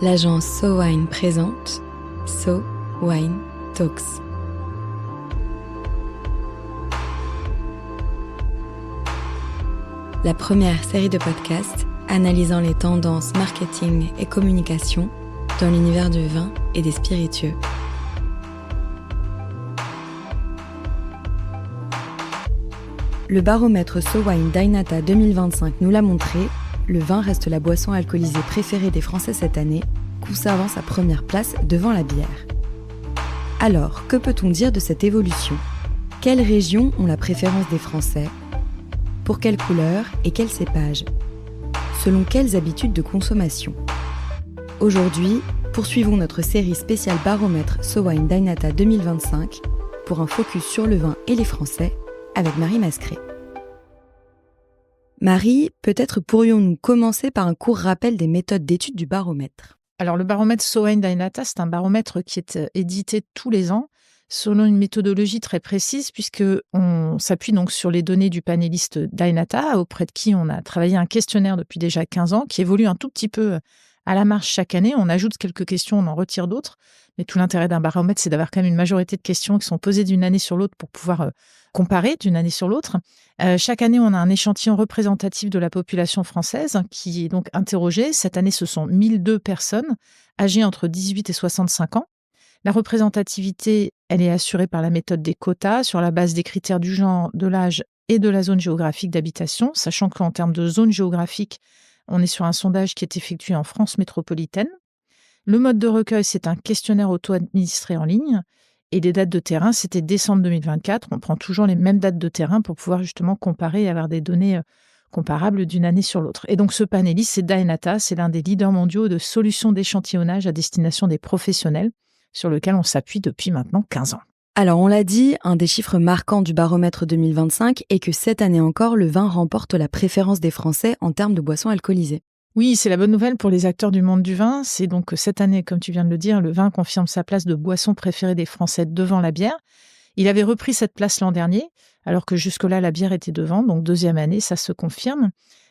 l'agence So Wine présente So Wine Talks. La première série de podcasts analysant les tendances marketing et communication dans l'univers du vin et des spiritueux. Le baromètre So Wine Dynata 2025 nous l'a montré, le vin reste la boisson alcoolisée préférée des Français cette année, conservant sa première place devant la bière. Alors, que peut-on dire de cette évolution ? Quelles régions ont la préférence des Français ? Pour quelle couleur et quel cépage ? Selon quelles habitudes de consommation ? Aujourd'hui, poursuivons notre série spéciale baromètre So Wine Dynata 2025 pour un focus sur le vin et les Français avec Marie Mascret. Marie, peut-être pourrions-nous commencer par un court rappel des méthodes d'étude du baromètre. Alors, le baromètre So Wine Dynata, c'est un baromètre qui est édité tous les ans selon une méthodologie très précise, puisqu'on s'appuie donc sur les données du panéliste Dynata, auprès de qui on a travaillé un questionnaire depuis déjà 15 ans, qui évolue un tout petit peu à la marge chaque année. On ajoute quelques questions, on en retire d'autres. Mais tout l'intérêt d'un baromètre, c'est d'avoir quand même une majorité de questions qui sont posées d'une année sur l'autre pour pouvoir comparer d'une année sur l'autre. Chaque année, on a un échantillon représentatif de la population française qui est donc interrogé. Cette année, ce sont 1002 personnes âgées entre 18 et 65 ans. La représentativité, elle est assurée par la méthode des quotas sur la base des critères du genre, de l'âge et de la zone géographique d'habitation, sachant qu'en termes de zone géographique, on est sur un sondage qui est effectué en France métropolitaine. Le mode de recueil, c'est un questionnaire auto-administré en ligne. Et les dates de terrain, c'était décembre 2024. On prend toujours les mêmes dates de terrain pour pouvoir justement comparer et avoir des données comparables d'une année sur l'autre. Et donc ce panéliste, c'est Dynata, c'est l'un des leaders mondiaux de solutions d'échantillonnage à destination des professionnels, sur lequel on s'appuie depuis maintenant 15 ans. Alors on l'a dit, un des chiffres marquants du baromètre 2025 est que cette année encore, le vin remporte la préférence des Français en termes de boissons alcoolisées. Oui, c'est la bonne nouvelle pour les acteurs du monde du vin. C'est donc cette année, comme tu viens de le dire, le vin confirme sa place de boisson préférée des Français devant la bière. Il avait repris cette place l'an dernier, alors que jusque-là, la bière était devant. Donc deuxième année, ça se confirme.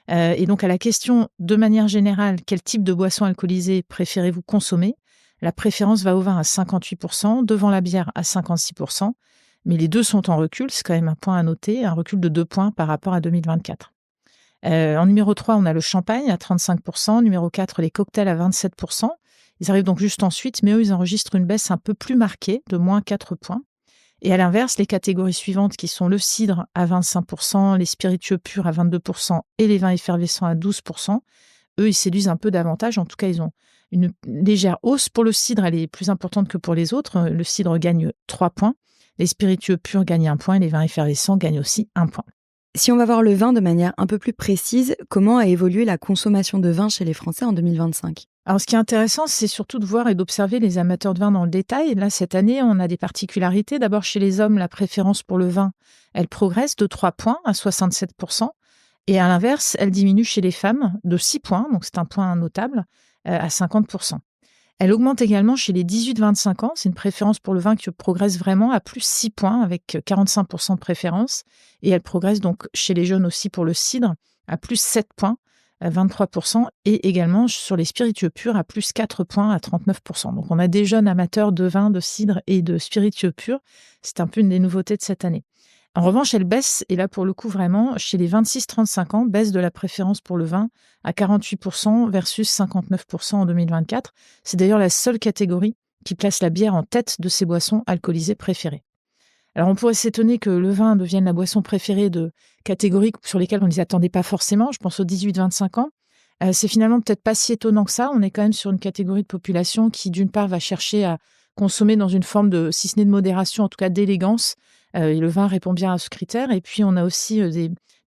Et donc à la question, de manière générale, quel type de boisson alcoolisée préférez-vous consommer ? La préférence va au vin à 58%, devant la bière à 56%. Mais les deux sont en recul, c'est quand même un point à noter, un recul de 2 points par rapport à 2024. En numéro 3, on a le champagne à 35%, numéro 4, les cocktails à 27%. Ils arrivent donc juste ensuite, mais eux, ils enregistrent une baisse un peu plus marquée, de moins 4 points. Et à l'inverse, les catégories suivantes qui sont le cidre à 25%, les spiritueux purs à 22% et les vins effervescents à 12%, eux, ils séduisent un peu davantage. En tout cas, ils ont une légère hausse. Pour le cidre, elle est plus importante que pour les autres. Le cidre gagne 3 points, les spiritueux purs gagnent 1 point et les vins effervescents gagnent aussi 1 point. Si on va voir le vin de manière un peu plus précise, comment a évolué la consommation de vin chez les Français en 2025 ? Alors, ce qui est intéressant, c'est surtout de voir et d'observer les amateurs de vin dans le détail. Et là, cette année, on a des particularités. D'abord, chez les hommes, la préférence pour le vin, elle progresse de 3 points à 67%. Et à l'inverse, elle diminue chez les femmes de 6 points, donc c'est un point notable, à 50%. Elle augmente également chez les 18-25 ans. C'est une préférence pour le vin qui progresse vraiment à plus 6 points avec 45% de préférence. Et elle progresse donc chez les jeunes aussi pour le cidre à plus 7 points, à 23%. Et également sur les spiritueux purs à plus 4 points à 39%. Donc on a des jeunes amateurs de vin, de cidre et de spiritueux purs. C'est un peu une des nouveautés de cette année. En revanche, elle baisse, et là pour le coup vraiment, chez les 26-35 ans, baisse de la préférence pour le vin à 48% versus 59% en 2024. C'est d'ailleurs la seule catégorie qui place la bière en tête de ses boissons alcoolisées préférées. Alors on pourrait s'étonner que le vin devienne la boisson préférée de catégories sur lesquelles on ne les attendait pas forcément, je pense aux 18-25 ans. C'est finalement peut-être pas si étonnant que ça, on est quand même sur une catégorie de population qui d'une part va chercher à consommer dans une forme de, si ce n'est de modération, en tout cas d'élégance. Et le vin répond bien à ce critère. Et puis, on a aussi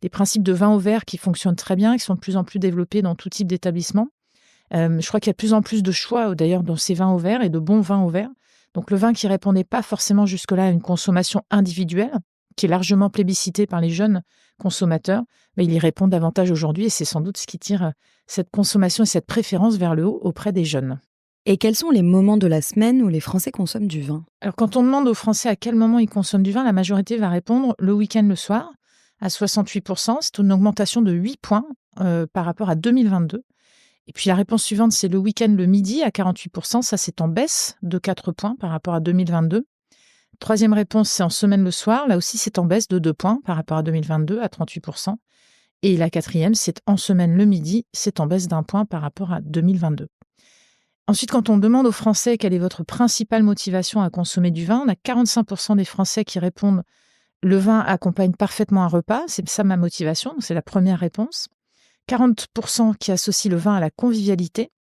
des principes de vin au verre qui fonctionnent très bien, qui sont de plus en plus développés dans tout type d'établissement. Je crois qu'il y a de plus en plus de choix, d'ailleurs, dans ces vins au verre et de bons vins au verre. Donc, le vin qui répondait pas forcément jusque-là à une consommation individuelle, qui est largement plébiscité par les jeunes consommateurs, mais il y répond davantage aujourd'hui. Et c'est sans doute ce qui tire cette consommation et cette préférence vers le haut auprès des jeunes. Et quels sont les moments de la semaine où les Français consomment du vin ? Alors, quand on demande aux Français à quel moment ils consomment du vin, la majorité va répondre le week-end, le soir, à 68%. C'est une augmentation de 8 points par rapport à 2022. Et puis la réponse suivante, c'est le week-end le midi à 48%. Ça, c'est en baisse de 4 points par rapport à 2022. Troisième réponse, c'est en semaine le soir. Là aussi, c'est en baisse de 2 points par rapport à 2022 à 38%. Et la quatrième, c'est en semaine le midi. C'est en baisse d'1 point par rapport à 2022. Ensuite, quand on demande aux Français quelle est votre principale motivation à consommer du vin, on a 45% des Français qui répondent « le vin accompagne parfaitement un repas », c'est ça ma motivation, donc c'est la première réponse. 40% qui associent le vin à la convivialité,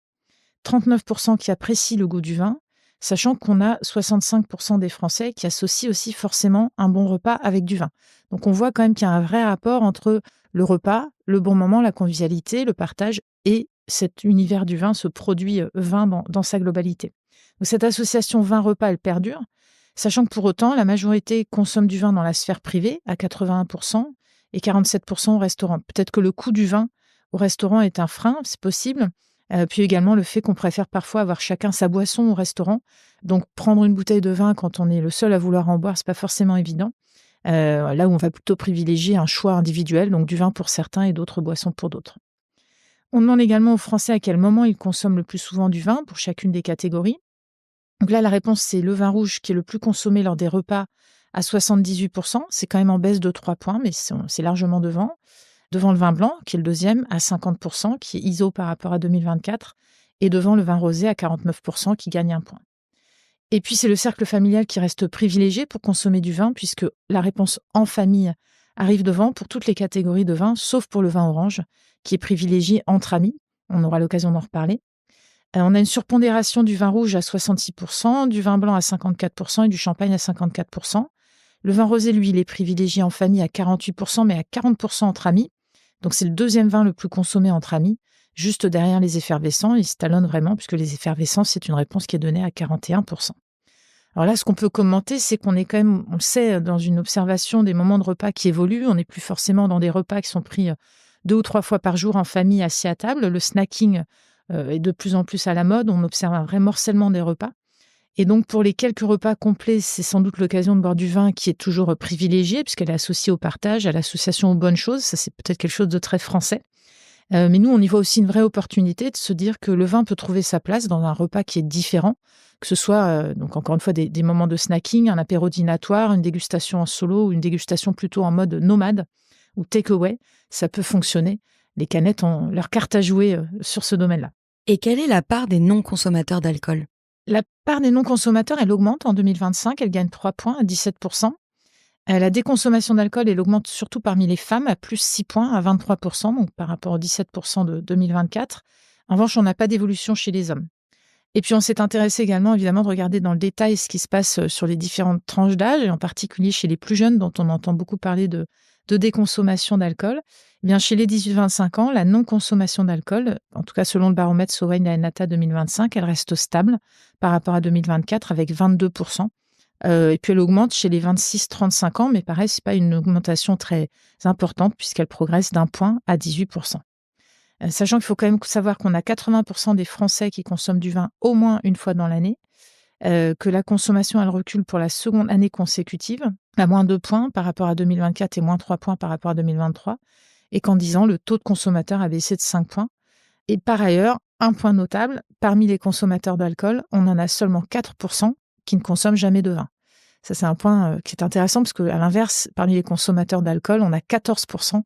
39% qui apprécient le goût du vin, sachant qu'on a 65% des Français qui associent aussi forcément un bon repas avec du vin. Donc on voit quand même qu'il y a un vrai rapport entre le repas, le bon moment, la convivialité, le partage et cet univers du vin, ce produit vin dans sa globalité. Donc cette association vin-repas, elle perdure, sachant que pour autant, la majorité consomme du vin dans la sphère privée, à 81%, et 47% au restaurant. Peut-être que le coût du vin au restaurant est un frein, c'est possible. Puis également le fait qu'on préfère parfois avoir chacun sa boisson au restaurant. Donc prendre une bouteille de vin quand on est le seul à vouloir en boire, c'est pas forcément évident. Là où on va plutôt privilégier un choix individuel, donc du vin pour certains et d'autres boissons pour d'autres. On demande également aux Français à quel moment ils consomment le plus souvent du vin pour chacune des catégories. Donc là, la réponse, c'est le vin rouge qui est le plus consommé lors des repas à 78%. C'est quand même en baisse de 3 points, mais c'est largement devant. Devant le vin blanc, qui est le deuxième, à 50%, qui est ISO par rapport à 2024. Et devant le vin rosé à 49%, qui gagne 1 point. Et puis, c'est le cercle familial qui reste privilégié pour consommer du vin, puisque la réponse en famille arrive devant pour toutes les catégories de vin, sauf pour le vin orange, qui est privilégié entre amis. On aura l'occasion d'en reparler. On a une surpondération du vin rouge à 66%, du vin blanc à 54% et du champagne à 54%. Le vin rosé, lui, il est privilégié en famille à 48%, mais à 40% entre amis. Donc, c'est le deuxième vin le plus consommé entre amis, juste derrière les effervescents. Il se talonne vraiment, puisque les effervescents, c'est une réponse qui est donnée à 41%. Alors là, ce qu'on peut commenter, c'est qu'on est quand même, on le sait, dans une observation des moments de repas qui évoluent. On n'est plus forcément dans des repas qui sont pris 2 ou 3 fois par jour en famille, assis à table. Le snacking est de plus en plus à la mode. On observe un vrai morcellement des repas. Et donc, pour les quelques repas complets, c'est sans doute l'occasion de boire du vin qui est toujours privilégiée, puisqu'elle est associée au partage, à l'association aux bonnes choses. Ça, c'est peut-être quelque chose de très français. Mais nous, on y voit aussi une vraie opportunité de se dire que le vin peut trouver sa place dans un repas qui est différent, que ce soit, donc encore une fois, des moments de snacking, un apéro dînatoire, une dégustation en solo ou une dégustation plutôt en mode nomade ou take-away. Ça peut fonctionner. Les canettes ont leur carte à jouer sur ce domaine-là. Et quelle est la part des non-consommateurs d'alcool ? La part des non-consommateurs, elle augmente en 2025. Elle gagne 3 points à 17%. La déconsommation d'alcool, elle augmente surtout parmi les femmes à plus 6 points à 23%, donc par rapport aux 17% de 2024. En revanche, on n'a pas d'évolution chez les hommes. Et puis, on s'est intéressé également, évidemment, de regarder dans le détail ce qui se passe sur les différentes tranches d'âge, et en particulier chez les plus jeunes, dont on entend beaucoup parler de déconsommation d'alcool. Eh bien, chez les 18-25 ans, la non-consommation d'alcool, en tout cas selon le baromètre SoWine-Dainata 2025, elle reste stable par rapport à 2024 avec 22%. Et puis elle augmente chez les 26-35 ans, mais pareil, ce n'est pas une augmentation très importante puisqu'elle progresse d'1 point à 18%. Sachant qu'il faut quand même savoir qu'on a 80% des Français qui consomment du vin au moins une fois dans l'année, que la consommation, elle recule pour la seconde année consécutive, à moins 2 points par rapport à 2024 et moins 3 points par rapport à 2023, et qu'en 10 ans, le taux de consommateurs a baissé de 5 points. Et par ailleurs, un point notable, parmi les consommateurs d'alcool, on en a seulement 4% qui ne consomment jamais de vin. Ça, c'est un point qui est intéressant parce qu'à l'inverse, parmi les consommateurs d'alcool, on a 14%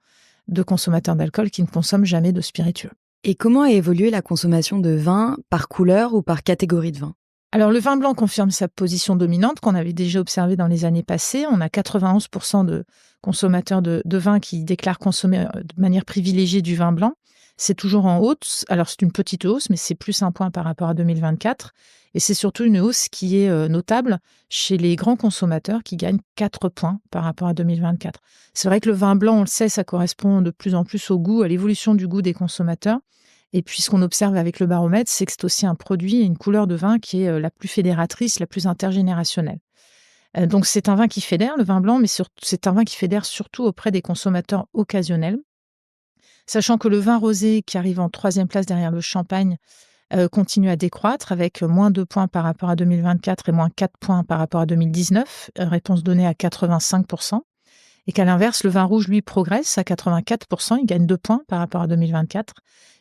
de consommateurs d'alcool qui ne consomment jamais de spiritueux. Et comment a évolué la consommation de vin par couleur ou par catégorie de vin ? Alors, le vin blanc confirme sa position dominante qu'on avait déjà observée dans les années passées. On a 91% de consommateurs de vin qui déclarent consommer de manière privilégiée du vin blanc. C'est toujours en hausse. Alors, c'est une petite hausse, mais c'est plus 1 point par rapport à 2024. Et c'est surtout une hausse qui est notable chez les grands consommateurs qui gagnent 4 points par rapport à 2024. C'est vrai que le vin blanc, on le sait, ça correspond de plus en plus au goût, à l'évolution du goût des consommateurs. Et puis, ce qu'on observe avec le baromètre, c'est que c'est aussi un produit et une couleur de vin qui est la plus fédératrice, la plus intergénérationnelle. Donc, c'est un vin qui fédère, le vin blanc, mais c'est un vin qui fédère surtout auprès des consommateurs occasionnels. Sachant que le vin rosé, qui arrive en 3e place derrière le champagne, continue à décroître avec moins 2 points par rapport à 2024 et moins 4 points par rapport à 2019, réponse donnée à 85%. et qu'à l'inverse, le vin rouge, lui, progresse à 84%, il gagne 2 points par rapport à 2024.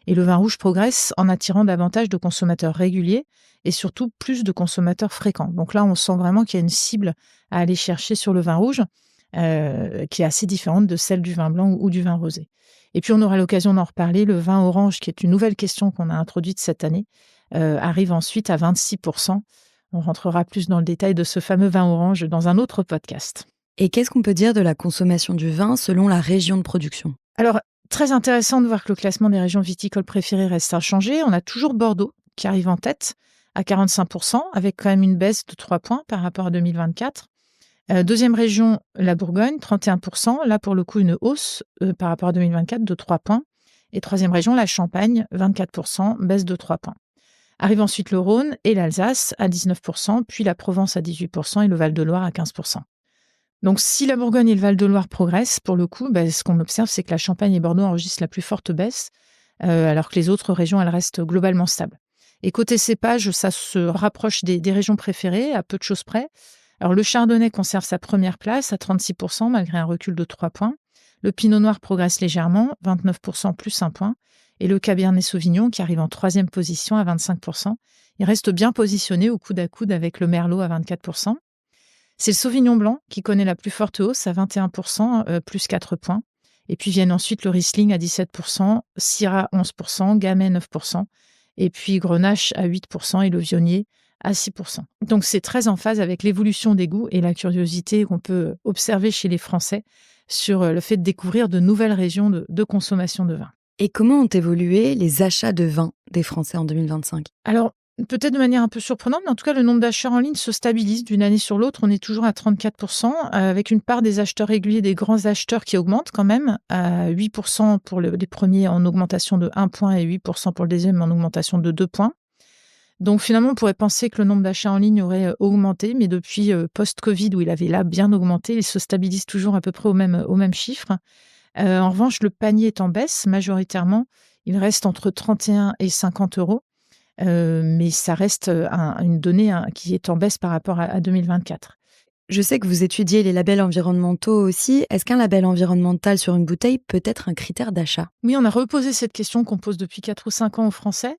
Et le vin rouge progresse en attirant davantage de consommateurs réguliers et surtout plus de consommateurs fréquents. Donc là, on sent vraiment qu'il y a une cible à aller chercher sur le vin rouge qui est assez différente de celle du vin blanc ou du vin rosé. Et puis, on aura l'occasion d'en reparler. Le vin orange, qui est une nouvelle question qu'on a introduite cette année, arrive ensuite à 26%. On rentrera plus dans le détail de ce fameux vin orange dans un autre podcast. Et qu'est-ce qu'on peut dire de la consommation du vin selon la région de production ? Alors, très intéressant de voir que le classement des régions viticoles préférées reste inchangé. On a toujours Bordeaux qui arrive en tête à 45%, avec quand même une baisse de 3 points par rapport à 2024. Deuxième région, la Bourgogne, 31%. Là, pour le coup, une hausse par rapport à 2024 de 3 points. Et troisième région, la Champagne, 24%, baisse de 3 points. Arrive ensuite le Rhône et l'Alsace à 19%, puis la Provence à 18% et le Val-de-Loire à 15%. Donc, si la Bourgogne et le Val-de-Loire progressent, pour le coup, ce qu'on observe, c'est que la Champagne et Bordeaux enregistrent la plus forte baisse, alors que les autres régions, elles restent globalement stables. Et côté cépage, ça se rapproche des régions préférées, à peu de choses près. Alors, le Chardonnay conserve sa première place à 36%, malgré un recul de 3 points. Le Pinot Noir progresse légèrement, 29% plus 1 point. Et le Cabernet Sauvignon, qui arrive en troisième position à 25%. Il reste bien positionné au coude à coude avec le Merlot à 24%. C'est le Sauvignon Blanc qui connaît la plus forte hausse à 21%, plus 4 points. Et puis viennent ensuite le Riesling à 17%, Syrah 11%, Gamay 9%, et puis Grenache à 8% et le Viognier à 6%. Donc c'est très en phase avec l'évolution des goûts et la curiosité qu'on peut observer chez les Français sur le fait de découvrir de nouvelles régions de consommation de vin. Et comment ont évolué les achats de vin des Français en 2025 ? Alors, peut-être de manière un peu surprenante, mais en tout cas, le nombre d'acheteurs en ligne se stabilise d'une année sur l'autre. On est toujours à 34%, avec une part des acheteurs réguliers, des grands acheteurs qui augmente quand même, à 8% pour les premiers en augmentation de 1 point et 8% pour le deuxième en augmentation de 2 points. Donc finalement, on pourrait penser que le nombre d'achats en ligne aurait augmenté, mais depuis post-Covid, où il avait là bien augmenté, il se stabilise toujours à peu près au même chiffre. En revanche, le panier est en baisse majoritairement. Il reste entre 31 et 50 euros. Mais ça reste une donnée qui est en baisse par rapport à 2024. Je sais que vous étudiez les labels environnementaux aussi. Est-ce qu'un label environnemental sur une bouteille peut être un critère d'achat ? Oui, on a reposé cette question qu'on pose depuis 4 ou 5 ans aux Français.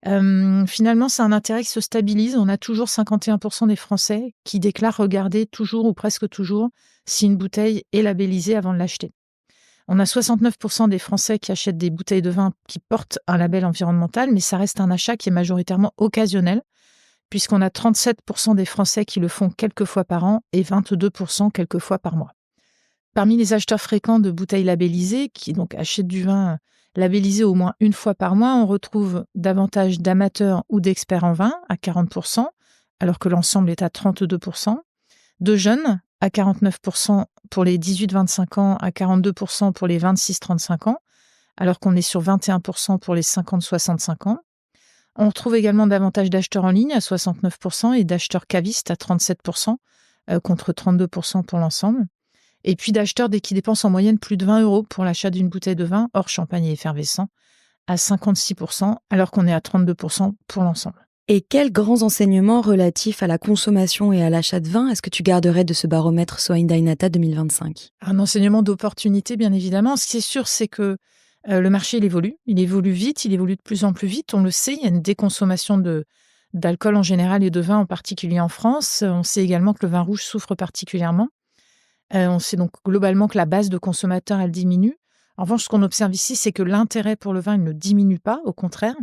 Finalement, c'est un intérêt qui se stabilise. On a toujours 51% des Français qui déclarent regarder toujours ou presque toujours si une bouteille est labellisée avant de l'acheter. On a 69% des Français qui achètent des bouteilles de vin qui portent un label environnemental, mais ça reste un achat qui est majoritairement occasionnel, puisqu'on a 37% des Français qui le font quelques fois par an et 22% quelques fois par mois. Parmi les acheteurs fréquents de bouteilles labellisées, qui donc achètent du vin labellisé au moins une fois par mois, on retrouve davantage d'amateurs ou d'experts en vin à 40%, alors que l'ensemble est à 32%, de jeunes à 49% pour les 18-25 ans, à 42% pour les 26-35 ans, alors qu'on est sur 21% pour les 50-65 ans. On retrouve également davantage d'acheteurs en ligne à 69% et d'acheteurs cavistes à 37%, contre 32% pour l'ensemble. Et puis d'acheteurs qui dépensent en moyenne plus de 20 euros pour l'achat d'une bouteille de vin, hors champagne et effervescent, à 56%, alors qu'on est à 32% pour l'ensemble. Et quels grands enseignements relatifs à la consommation et à l'achat de vin est-ce que tu garderais de ce baromètre So Wine Dine 2025 ? Un enseignement d'opportunité, bien évidemment. Ce qui est sûr, c'est que le marché, il évolue vite, il évolue de plus en plus vite. On le sait, il y a une déconsommation d'alcool en général et de vin en particulier en France. On sait également que le vin rouge souffre particulièrement. On sait donc globalement que la base de consommateurs, elle diminue. En revanche, ce qu'on observe ici, c'est que l'intérêt pour le vin, il ne diminue pas, au contraire.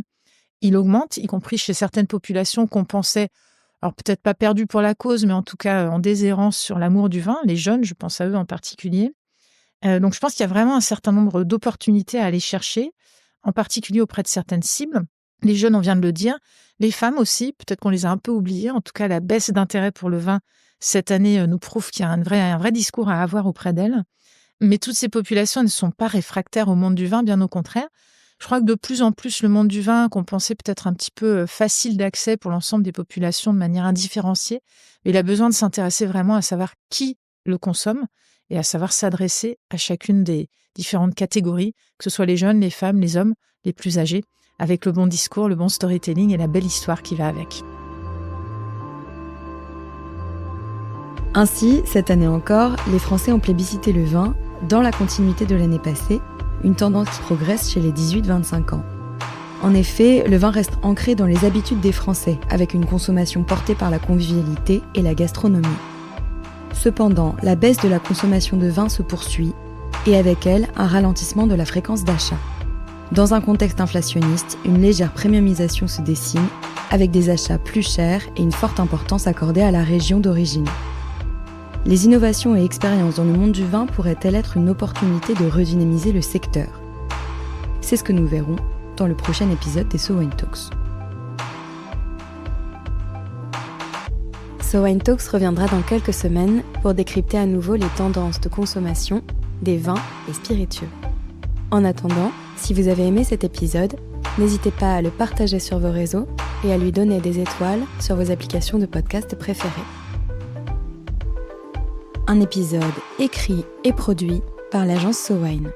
Il augmente, y compris chez certaines populations qu'on pensait, alors peut-être pas perdues pour la cause, mais en tout cas en déshérence sur l'amour du vin. Les jeunes, je pense à eux en particulier. Donc je pense qu'il y a vraiment un certain nombre d'opportunités à aller chercher, en particulier auprès de certaines cibles. Les jeunes, on vient de le dire. Les femmes aussi, peut-être qu'on les a un peu oubliées. En tout cas, la baisse d'intérêt pour le vin cette année nous prouve qu'il y a un vrai discours à avoir auprès d'elles. Mais toutes ces populations ne sont pas réfractaires au monde du vin, bien au contraire. Je crois que de plus en plus, le monde du vin, qu'on pensait peut-être un petit peu facile d'accès pour l'ensemble des populations de manière indifférenciée, il a besoin de s'intéresser vraiment à savoir qui le consomme et à savoir s'adresser à chacune des différentes catégories, que ce soit les jeunes, les femmes, les hommes, les plus âgés, avec le bon discours, le bon storytelling et la belle histoire qui va avec. Ainsi, cette année encore, les Français ont plébiscité le vin, dans la continuité de l'année passée, une tendance qui progresse chez les 18-25 ans. En effet, le vin reste ancré dans les habitudes des Français, avec une consommation portée par la convivialité et la gastronomie. Cependant, la baisse de la consommation de vin se poursuit, et avec elle, un ralentissement de la fréquence d'achat. Dans un contexte inflationniste, une légère premiumisation se dessine, avec des achats plus chers et une forte importance accordée à la région d'origine. Les innovations et expériences dans le monde du vin pourraient-elles être une opportunité de redynamiser le secteur ? C'est ce que nous verrons dans le prochain épisode des So Wine Talks. So Wine Talks reviendra dans quelques semaines pour décrypter à nouveau les tendances de consommation des vins et spiritueux. En attendant, si vous avez aimé cet épisode, n'hésitez pas à le partager sur vos réseaux et à lui donner des étoiles sur vos applications de podcast préférées. Un épisode écrit et produit par l'agence So Wine.